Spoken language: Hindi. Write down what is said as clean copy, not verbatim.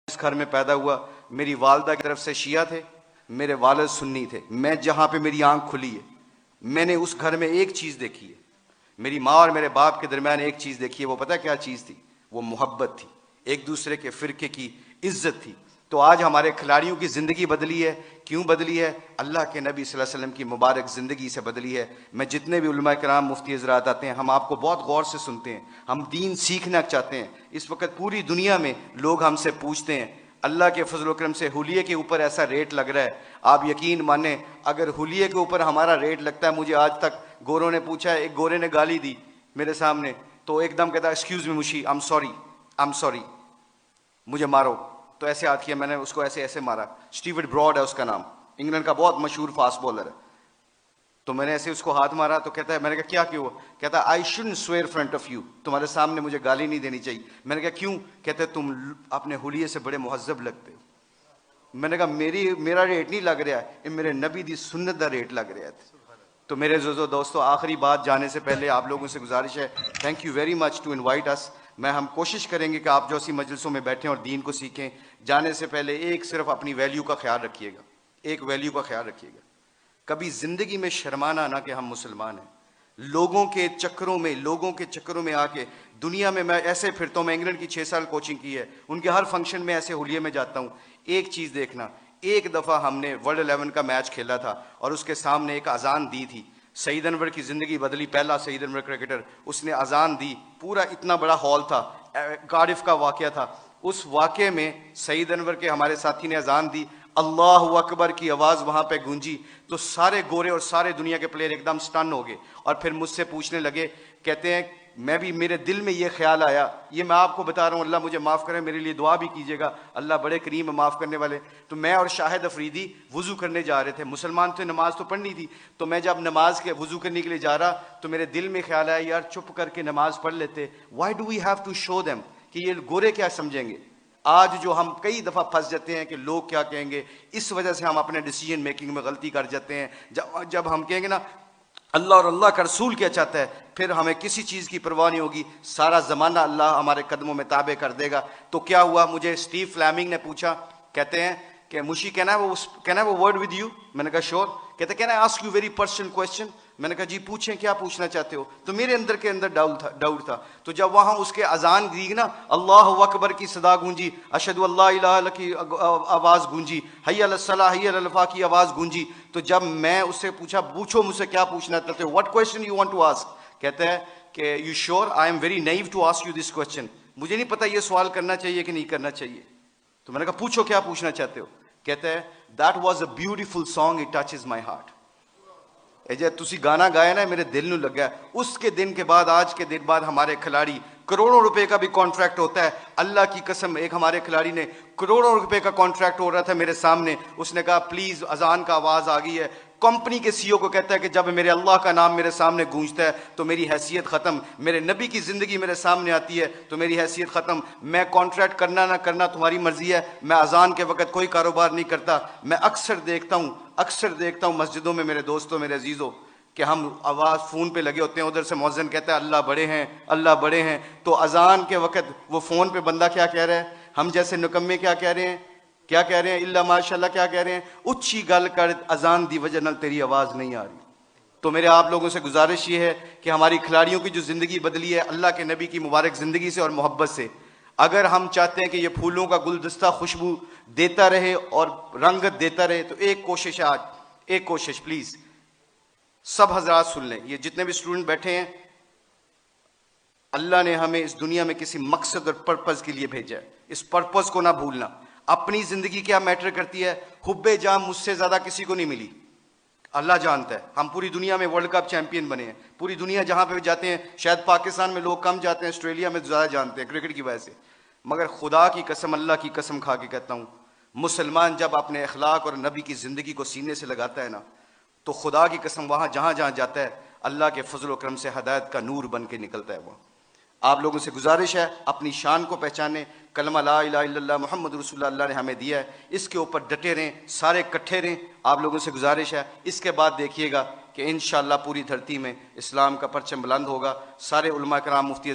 इस घर में पैदा हुआ, मेरी वालदा की तरफ से शिया थे, मेरे वालिद सुन्नी थे। मैं जहाँ पे मेरी आंख खुली है, मैंने उस घर में एक चीज़ देखी है, मेरी माँ और मेरे बाप के दरमियान एक चीज़ देखी है। वो पता क्या चीज़ थी? वो मोहब्बत थी, एक दूसरे के फ़िरके की इज्जत थी। तो आज हमारे खिलाड़ियों की ज़िंदगी बदली है। क्यों बदली है? अल्लाह के नबी सल्लल्लाहु अलैहि वसल्लम की मुबारक ज़िंदगी से बदली है। मैं जितने भी उलमा कराम मुफ्ती हज़रात आते हैं, हम आपको बहुत गौर से सुनते हैं, हम दीन सीखना चाहते हैं। इस वक्त पूरी दुनिया में लोग हमसे पूछते हैं, अल्लाह के फजल व करम से हुलिये के ऊपर ऐसा रेट लग रहा है, आप यकीन माने अगर हुलिये के ऊपर हमारा रेट लगता है, मुझे आज तक गोरों ने पूछा है, एक गोरे ने गाली दी मेरे सामने, तो एकदम कहता एक्सक्यूज़ मी मुशी, आई एम सॉरी, मुझे मारो। तो ऐसे हाथ किया, मैंने उसको ऐसे ऐसे मारा। स्टीवर्ट ब्रॉड है उसका नाम, इंग्लैंड का बहुत मशहूर फास्ट बॉलर है। तो मैंने ऐसे उसको हाथ मारा, तो कहता है, मैंने कहा क्या क्यों? कहता है I shouldn't swear front of you, तुम्हारे सामने मुझे गाली नहीं देनी चाहिए। मैंने कहा क्यों? कहते तुम अपने हुलिये से बड़े मुहज्जब लगते हो। मैंने कहा मेरा रेट नहीं लग रहा है, मेरे नबी दी सुन्नत का रेट लग रहा है। तो मेरे दोस्तों, आखिरी बात जाने से पहले आप लोगों से गुजारिश है, thank you very much to invite us. हम कोशिश करेंगे कि आप जो सी मजलिसों में बैठें और दीन को सीखें। जाने से पहले एक सिर्फ अपनी वैल्यू का ख्याल रखिएगा, एक वैल्यू का ख्याल रखिएगा, कभी जिंदगी में शर्माना ना कि हम मुसलमान हैं। लोगों के चक्करों में आके दुनिया में मैं ऐसे फिरता हूँ। मैं इंग्लैंड की 6 साल कोचिंग की है, उनके हर फंक्शन में ऐसे हुलिये में जाता हूँ। एक चीज़ देखना, एक दफ़ा हमने वर्ल्ड 11 का मैच खेला था और उसके सामने एक अजान दी थी। सईद अनवर की ज़िंदगी बदली, पहला सईद अनवर क्रिकेटर, उसने अजान दी, पूरा इतना बड़ा हॉल था, कार्डिफ का वाक़या था। उस वाक़े में सईद अनवर के हमारे साथी ने अजान दी, अल्लाह अकबर की आवाज़ वहाँ पे गूंजी, तो सारे गोरे और सारे दुनिया के प्लेयर एकदम स्टन हो गए और फिर मुझसे पूछने लगे, कहते हैं मैं भी, मेरे दिल में ये ख्याल आया, ये मैं आपको बता रहा हूँ, अल्लाह मुझे माफ़ करे, मेरे लिए दुआ भी कीजिएगा, अल्लाह बड़े करीम है माफ़ करने वाले। तो मैं और शाहिद अफरीदी वज़ू करने जा रहे थे, मुसलमान थे, नमाज तो पढ़नी थी। तो मैं जब नमाज के वज़ू करने के लिए जा रहा, तो मेरे दिल में ख्याल आया, यार चुप करके नमाज पढ़ लेते, why do we have to show them कि ये गोरे क्या समझेंगे। आज जो हम कई दफ़ा फंस जाते हैं कि लोग क्या कहेंगे, इस वजह से हम अपने डिसीजन मेकिंग में गलती कर जाते हैं। जब हम कहेंगे ना अल्लाह और अल्लाह का रसूल क्या चाहता है, फिर हमें किसी चीज़ की परवाह नहीं होगी, सारा ज़माना अल्लाह हमारे कदमों में ताबे कर देगा। तो क्या हुआ, मुझे स्टीव फ्लैमिंग ने पूछा, कहते हैं कि मुशी कैन आई वो वर्ड विद यू? मैंने कहा श्योर। कहते can I ask you very personal question? मैंने कहा जी पूछें, क्या पूछना चाहते हो? तो मेरे अंदर के अंदर डाउट था। तो जब वहाँ उसके अजान दी ना, अल्लाह अकबर की सदा गूंजी, अशहदु अल्ला इलाहा इल्लल्लाह की आवाज़ गूंजी, हय्या अलस सलाह हय्या अलल फलाह की आवाज़ गूंजी, तो जब मैं उससे पूछा, पूछो मुझसे क्या पूछना चाहते हो, what question you want to ask? कहता है कि you sure? I am very naive to ask you this question, मुझे नहीं पता ये सवाल करना चाहिए कि नहीं करना चाहिए। तो मैंने कहा पूछो क्या पूछना चाहते हो? कहता है that was a beautiful song, it touches my heart. जे तुसी गाना गाया ना, मेरे दिल में लगा। उसके दिन के बाद, आज के दिन बाद हमारे खिलाड़ी, करोड़ों रुपए का भी कॉन्ट्रैक्ट होता है, अल्लाह की कसम। एक हमारे खिलाड़ी ने करोड़ों रुपए का कॉन्ट्रैक्ट हो रहा था मेरे सामने, उसने कहा प्लीज अजान का आवाज आ गई है। कंपनी के सीईओ को कहता है कि जब मेरे अल्लाह का नाम मेरे सामने गूंजता है तो मेरी हैसियत खत्म, मेरे नबी की जिंदगी मेरे सामने आती है तो मेरी हैसियत खत्म। मैं कॉन्ट्रैक्ट करना ना करना तुम्हारी मर्जी है, मैं अजान के वक्त कोई कारोबार नहीं करता। मैं अक्सर देखता हूँ मस्जिदों में मेरे दोस्तों, मेरे अजीजों, कि हम आवाज़ फ़ोन पे लगे होते हैं, उधर से मौज़िन कहता है अल्लाह बड़े हैं, अल्लाह बड़े हैं। तो अजान के वक्त वो फ़ोन पे बंदा क्या कह रहा है, हम जैसे निकम्मे क्या कह रहे हैं, इल्ला माशाल्लाह क्या कह रहे हैं, उच्ची गल कर अजान दी वजह नाल तेरी आवाज़ नहीं आ रही। तो मेरे आप लोगों से गुजारिश ये है कि हमारी खिलाड़ियों की जो ज़िंदगी बदली है अल्लाह के नबी की मुबारक ज़िंदगी से और मोहब्बत से, अगर हम चाहते हैं कि ये फूलों का गुलदस्ता खुशबू देता रहे और रंगत देता रहे, तो एक कोशिश है आज, एक कोशिश प्लीज़ सब हजरात सुन लें, ये जितने भी स्टूडेंट बैठे हैं, अल्लाह ने हमें इस दुनिया में किसी मकसद और पर्पस के लिए भेजा है, इस पर्पस को ना भूलना। अपनी जिंदगी क्या मैटर करती है, हुब्बे जाम मुझसे ज्यादा किसी को नहीं मिली, अल्लाह जानता है। हम पूरी दुनिया में वर्ल्ड कप चैंपियन बने हैं, पूरी दुनिया जहां पे भी जाते हैं, शायद पाकिस्तान में लोग कम जाते हैं, ऑस्ट्रेलिया में ज्यादा जानते हैं क्रिकेट की वजह से, मगर खुदा की कसम, अल्लाह की कसम खा के कहता हूं, मुसलमान जब अपने अखलाक और नबी की जिंदगी को सीने से लगाता है ना, तो खुदा की कसम वहाँ जहाँ जहाँ जाता है अल्लाह के फजल व करम से हदायत का नूर बन के निकलता है। वो आप लोगों से गुजारिश है, अपनी शान को पहचाने, कलमा ला इलाहा इल्लल्लाह मुहम्मद रसूलुल्लाह अल्लाह ने हमें दिया है, इसके ऊपर डटे रहें, सारे इकट्ठे रहें। आप लोगों से गुजारिश है, इसके बाद देखिएगा कि इंशाअल्लाह पूरी धरती में इस्लाम का परचम बुलंद होगा। सारे उलमा कराम, मुफ्ती